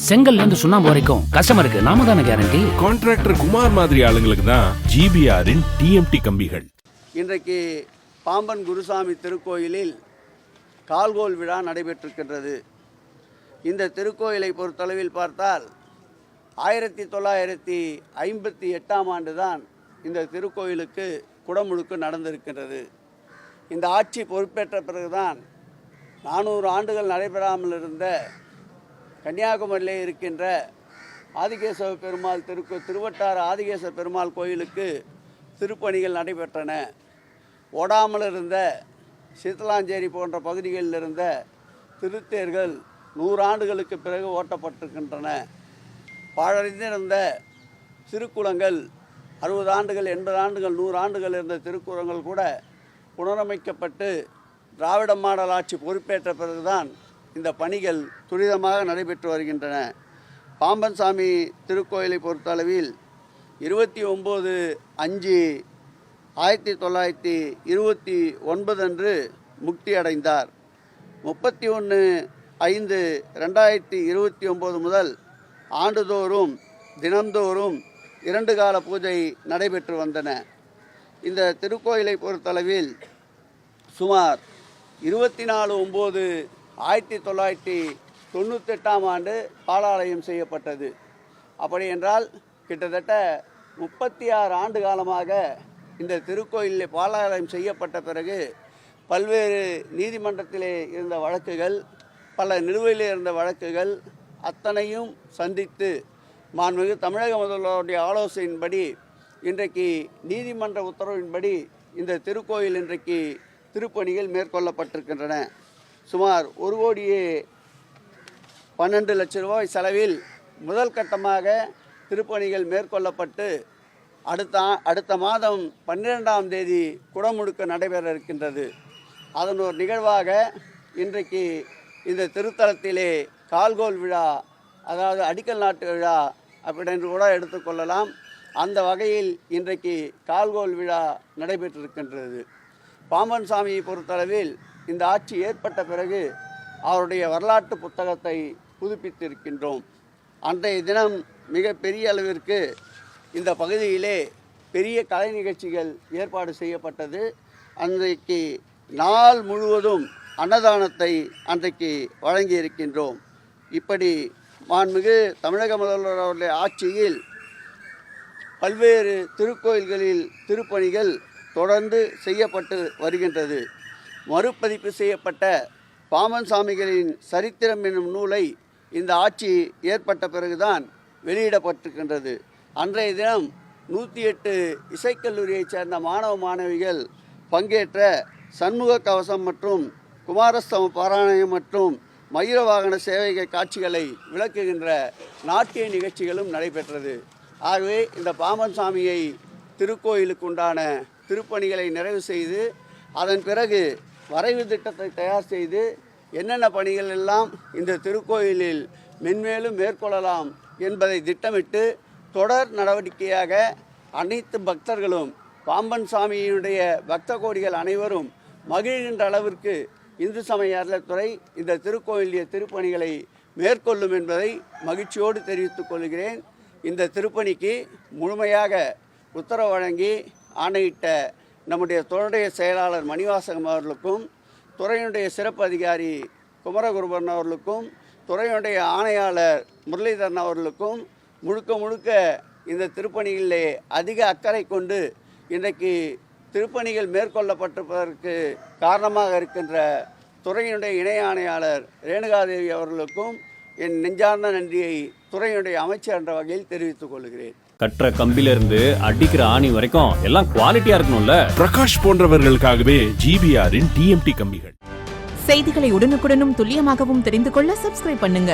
செங்கல்ல இருந்து சுண்ணாம்பு வரைக்கும் கஸ்டமருக்கு நாம தானே கேரண்டி. கான்ட்ராக்டர் குமார் மாதிரி ஆளுங்களுக்கு தான் ஜிபிஆரின் டிஎம்டி கம்பிகள். இன்றைக்கு பாம்பன் குருசாமி திருக்கோயிலில் கால்கோல் விழா நடைபெற்றிருக்கின்றது. இந்த திருக்கோயிலை பொறுத்தளவில் பார்த்தால் 1958ஆம் ஆண்டு தான் இந்த திருக்கோயிலுக்கு குடமுழுக்கு நடந்திருக்கின்றது. இந்த ஆட்சி பொறுப்பேற்ற பிறகுதான் 400 ஆண்டுகள் நடைபெறாமல் இருந்த கன்னியாகுமரியிலே இருக்கின்ற ஆதிகேசவ பெருமாள் திருவட்டார ஆதிகேசவ பெருமாள் கோயிலுக்கு திருப்பணிகள் நடைபெற்றன. ஓடாமல் இருந்த சீத்தலாஞ்சேரி போன்ற பகுதிகளில் இருந்த திருத்தேர்கள் 100 ஆண்டுகளுக்கு பிறகு ஓட்டப்பட்டிருக்கின்றன. பாழறிந்திருந்த திருக்குளங்கள் 60 ஆண்டுகள் 80 ஆண்டுகள் 100 ஆண்டுகள் இருந்த திருக்குளங்கள் கூட புனரமைக்கப்பட்டு திராவிட மாடல் ஆட்சி பொறுப்பேற்ற பிறகுதான் இந்த பணிகள் துரிதமாக நடைபெற்று வருகின்றன. பாம்பன் சாமி திருக்கோயிலை பொறுத்தளவில் 29/5/1929 அன்று முக்தி அடைந்தார். 31/5/2029 முதல் ஆண்டுதோறும் தினந்தோறும் 2 கால பூஜை நடைபெற்று வந்தன. இந்த திருக்கோயிலை பொறுத்தளவில் சுமார் 24/9/1998ஆம் ஆண்டு பாலாலயம் செய்யப்பட்டது. அப்படி என்றால் கிட்டத்தட்ட 36 ஆண்டு காலமாக இந்த திருக்கோயிலில் பாலாலயம் செய்யப்பட்ட பிறகு பல்வேறு நீதிமன்றத்திலே இருந்த வழக்குகள், பல நிலுவையில் இருந்த வழக்குகள் அத்தனையும் சந்தித்து மாண்புமிகு தமிழக முதல்வருடைய ஆலோசனையின்படி இன்றைக்கு நீதிமன்ற உத்தரவின்படி இந்த திருக்கோயில் இன்றைக்கு திருப்பணிகள் மேற்கொள்ளப்பட்டிருக்கின்றன. சுமார் 1,12 லட்சம் ரூபாய் செலவில் முதல் கட்டமாக திருப்பணிகள் மேற்கொள்ளப்பட்டு அடுத்த மாதம் 12ஆம் தேதி குடமுழுக்கு நடைபெற இருக்கின்றது. அதன் ஒரு நிகழ்வாக இன்றைக்கு இந்த திருத்தலத்திலே கால்கோல் விழா, அதாவது அடிக்கல் நாட்டு விழா அப்படின்னு கூட எடுத்துக்கொள்ளலாம். அந்த வகையில் இன்றைக்கு கால்கோல் விழா நடைபெற்றிருக்கின்றது. பாம்பன் சாமியை பொறுத்தளவில் இந்த ஆட்சி ஏற்பட்ட பிறகு அவருடைய வரலாற்று புத்தகத்தை புதுப்பித்திருக்கின்றோம். அன்றைய தினம் மிக பெரிய அளவிற்கு இந்த பகுதியிலே பெரிய கலை நிகழ்ச்சிகள் ஏற்பாடு செய்யப்பட்டது. அன்றைக்கு நாள் முழுவதும் அன்னதானத்தை அன்றைக்கு வழங்கியிருக்கின்றோம். இப்படி மாண்புமிகு தமிழக முதல்வர் அவருடைய ஆட்சியில் பல்வேறு திருக்கோயில்களில் திருப்பணிகள் தொடர்ந்து செய்யப்பட்டு வருகின்றது. மறுபதிப்பு செய்யப்பட்ட பாம்பன் சாமிகளின் சரித்திரம் என்னும் நூலை இந்த ஆட்சி ஏற்பட்ட பிறகுதான் வெளியிடப்பட்டிருக்கின்றது. அன்றைய தினம் 108 இசைக்கல்லூரியைச் சேர்ந்த மாணவ மாணவிகள் பங்கேற்ற சண்முக கவசம் மற்றும் குமாரஸ்தவ பாராயணம் மற்றும் மயூர வாகன சேவை காட்சிகளை விளக்குகின்ற நாட்டிய நிகழ்ச்சிகளும் நடைபெற்றது. ஆகவே இந்த பாம்பன் சாமியை திருக்கோயிலுக்கு உண்டான திருப்பணிகளை நிறைவு செய்து அதன் பிறகு வரைவு திட்டத்தை தயார் செய்து என்னென்ன பணிகள் எல்லாம் இந்த திருக்கோயிலில் மென்மேலும் மேற்கொள்ளலாம் என்பதை திட்டமிட்டு தொடர் நடவடிக்கையாக அனைத்து பக்தர்களும் பாம்பன் சாமியினுடைய பக்த கோடிகள் அனைவரும் மகிழ்கின்ற அளவிற்கு இந்து சமய அறநிலையத்துறை இந்த திருக்கோயிலுடைய திருப்பணிகளை மேற்கொள்ளும் என்பதை மகிழ்ச்சியோடு தெரிவித்துக் கொள்கிறேன். இந்த திருப்பணிக்கு முழுமையாக உத்தரவு வழங்கி ஆணையிட்ட நம்முடைய துறையுடைய செயலாளர் மணிவாசகம் அவர்களுக்கும், துறையினுடைய சிறப்பு அதிகாரி குமரகுருபரன் அவர்களுக்கும், துறையினுடைய ஆணையாளர் முரளிதரன் அவர்களுக்கும் முழுக்க இந்த திருப்பணிகளிலே அதிக அக்கறை கொண்டு இன்றைக்கு திருப்பணிகள் மேற்கொள்ளப்பட்டிருப்பதற்கு காரணமாக இருக்கின்ற துறையினுடைய இணை ஆணையாளர் ரேணுகாதேவி அவர்களுக்கும் என் நெஞ்சார்ந்த நன்றியை துறையினுடைய அமைச்சர் என்ற வகையில் தெரிவித்துக் கொள்கிறேன். கற்ற கம்பிலிருந்து அடிக்கிற ஆணி வரைக்கும் எல்லாம் குவாலிட்டியா இருக்கணும்ல. பிரகாஷ் போன்றவர்களுக்காகவே ஜிபிஆரின் டிஎம்டி கம்பிகள். செய்திகளை உடனுக்குடனும் துல்லியமாகவும் தெரிந்து கொள்ள சப்ஸ்கிரைப் பண்ணுங்க.